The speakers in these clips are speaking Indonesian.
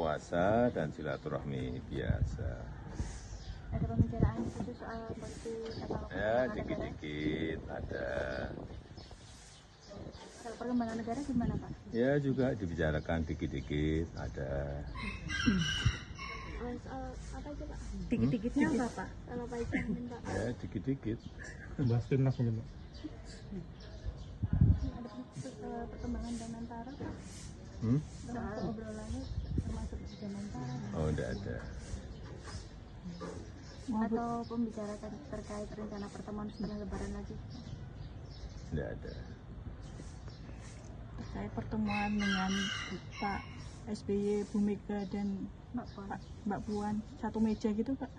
puasa dan silaturahmi biasa. Ada pembicaraan khusus soal politik atau Ya, dikit-dikit ada. Kalau perkembangan negara gimana Pak? Ya juga dibicarakan dikit-dikit ada. Soal apa aja Pak? Dikit-dikitnya apa Pak? Kalau Pak Ican mungkin Pak. Ya dikit-dikit. Bahas timnas mungkin Pak. Ada perkembangan Danantara Pak? Soal obrolannya termasuk Danantara Oh, enggak ada. atau pembicaraan terkait rencana pertemuan sudah lebaran lagi? Enggak ada. Terkait pertemuan dengan Pak SBY, Bu Mega dan Mbak Puan satu meja gitu Pak,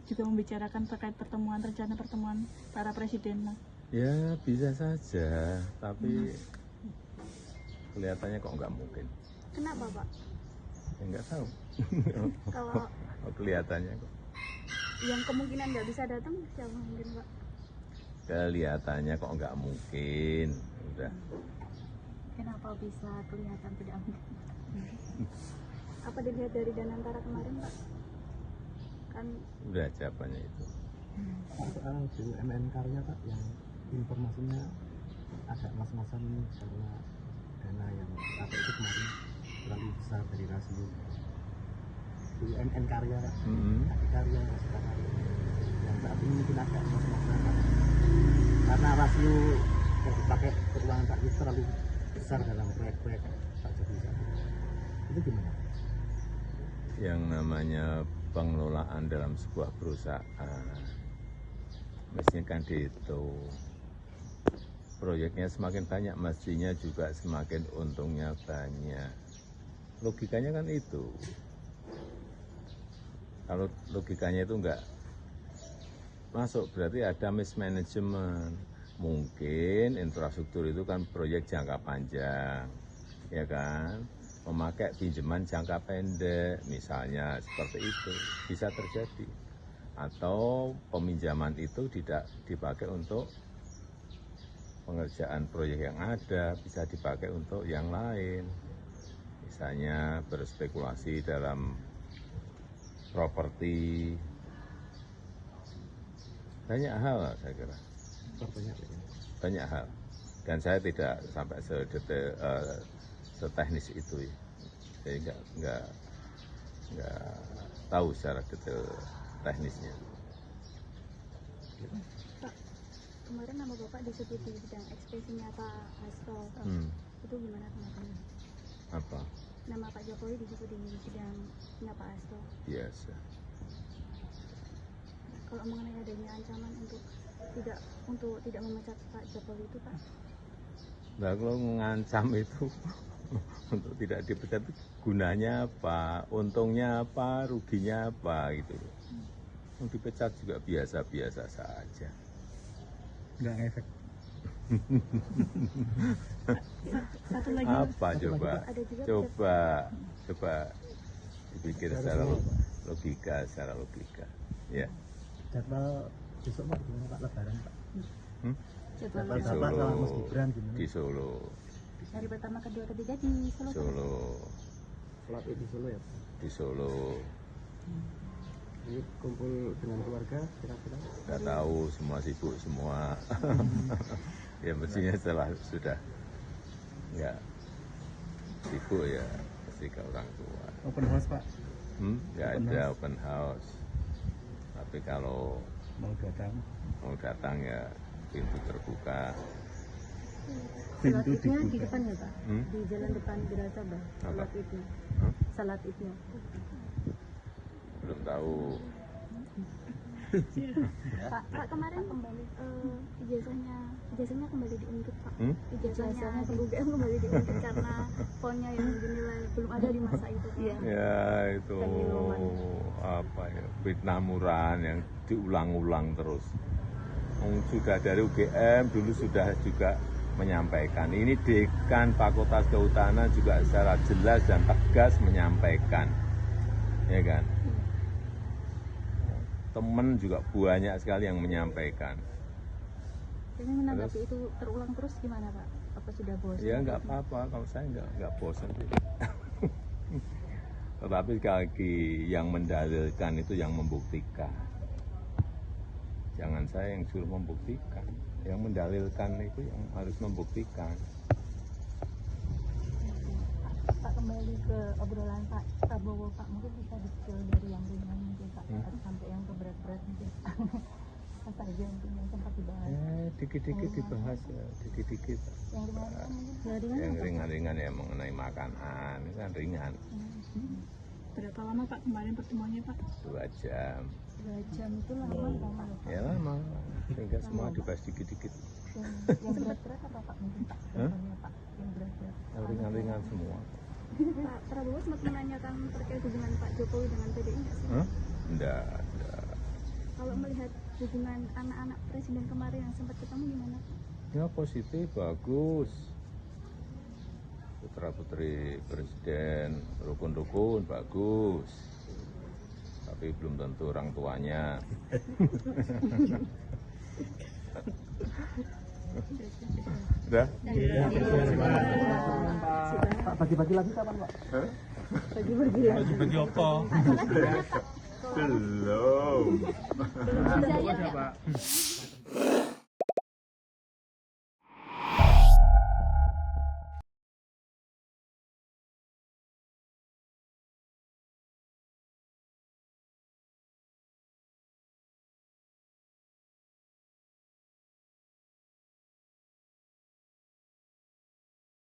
juga membicarakan terkait pertemuan, rencana pertemuan para presiden lah. Ya bisa saja, tapi kelihatannya kok nggak mungkin. Kenapa Pak? Ya, nggak tahu. Kalau Kelihatannya kok. yang kemungkinan nggak bisa datang siapa mungkin Pak? Kelihatannya kok nggak mungkin. Udah. Kenapa bisa kelihatan tidak mungkin? Apa dilihat dari Danantara kemarin Pak? Kan Udah jawabannya itu. Soal BUMN karya Pak, yang informasinya agak mas-masan karena dana yang dipakai itu kemarin terlalu besar dari rasio BUMN karya Pak. Kaki karya, Rasita Karya yang saat ini mungkin agak mas-masan Pak, karena rasio yang dipakai keuangan Pak itu terlalu besar dalam proyek-proyek Pak Jokowi saat ini. Itu gimana? Yang namanya pengelolaan dalam sebuah perusahaan mestinya kan dihitung. Proyeknya semakin banyak, mestinya juga semakin untungnya banyak. Logikanya kan itu. Kalau logikanya itu enggak masuk, berarti ada mismanagement. Mungkin infrastruktur itu kan proyek jangka panjang, ya kan? Memakai pinjaman jangka pendek, misalnya seperti itu, bisa terjadi. Atau peminjaman itu tidak dipakai untuk pengerjaan proyek yang ada, bisa dipakai untuk yang lain. Misalnya berspekulasi dalam properti, banyak hal saya kira. Banyak hal. Dan saya tidak sampai sedetail, seteknis itu ya. Saya nggak tahu secara detail teknisnya. Pak, kemarin nama Bapak disebut di bidang ekspresinya Pak Hasto. Itu gimana tanggapannya? Apa? Nama Pak Jokowi disebut di bidangnya Pak Hasto. Biasa. Kalau mengenai adanya ancaman untuk tidak memecat Pak Jokowi itu Pak? Nah, kalau mengancam itu untuk tidak dipecat itu gunanya apa, untungnya apa, ruginya apa gitu. Mau dipecat juga biasa-biasa saja. Nggak ngefek. Satu lagi Apa coba? Ada juga Coba dipikir secara logika. Ya. Jadwal besok Pak gimana Pak, lebaran Pak? jadwal Bapak Di sama Solo. Mas Gibran gimana? Di Solo. hari pertama, kedua, ketiga di Solo. Solo. Sholat Id di Solo ya Pak? Di Solo. Ini kumpul dengan keluarga kira-kira? Nggak tahu, semua sibuk semua. Ya mestinya setelah sudah nggak sibuk ya pasti ke orang tua. Open house Pak? Nggak ada open house. Tapi kalau Mau datang ya pintu terbuka. Salat pintu Idnya di dibuka. depan ya Pak? Di jalan depan Geral Sabah. Apa? Salat Idnya. Salat Idnya. Belum tahu. Pak kemarin kembali ijazahnya kembali diundur Pak. Ijazahnya ke UGM kembali diundur karena ponnya yang dinilai belum ada di masa itu. Iya. Ya itu apa ya, fitnah murahan yang diulang-ulang terus. Sudah dari UGM dulu sudah juga menyampaikan. Ini Dekan Fakultas Kehutanan juga secara jelas dan tegas menyampaikan, ya kan? Teman juga banyak sekali yang menyampaikan. Ini menanggapi itu terulang terus gimana Pak? Apa sudah bosan? Ya nggak apa-apa, kalau saya nggak bosan. Tetapi sekali lagi yang mendalilkan itu yang membuktikan. Jangan saya yang suruh membuktikan. Yang mendalilkan itu yang harus membuktikan. Pak, kembali ke obrolan Pak Prabowo, Pak, mungkin bisa detail dari yang ringan mungkin Pak, sampai yang ke berat-berat mungkin apa saja mungkin yang sempat dibahas. Dikit-dikit dibahas ya, dikit-dikit. Yang ringan mungkin Yang ringan-ringan ya mengenai makanan, itu kan ringan. Berapa lama Pak kemarin pertemuannya Pak? 2 jam. 2 jam itu lama. Ya lama, sehingga semua dibahas dikit-dikit. Yang berat-berat apa Pak mungkin Pak? Contohnya Pak, yang berat-berat. Yang ringan-ringan semua. Pak Prabowo sempat menanyakan terkait hubungan Pak Jokowi dengan PDI nggak sih? Enggak. Kalau melihat hubungan anak-anak presiden kemarin yang sempat ketemu gimana? Ya positif, bagus. Putra-putri presiden, rukun-rukun, bagus. Tapi belum tentu orang tuanya. Udah? Pak, bagi-bagi lagi kapan Pak? Bagi apa? Belum. Belum bisa ya, Pak.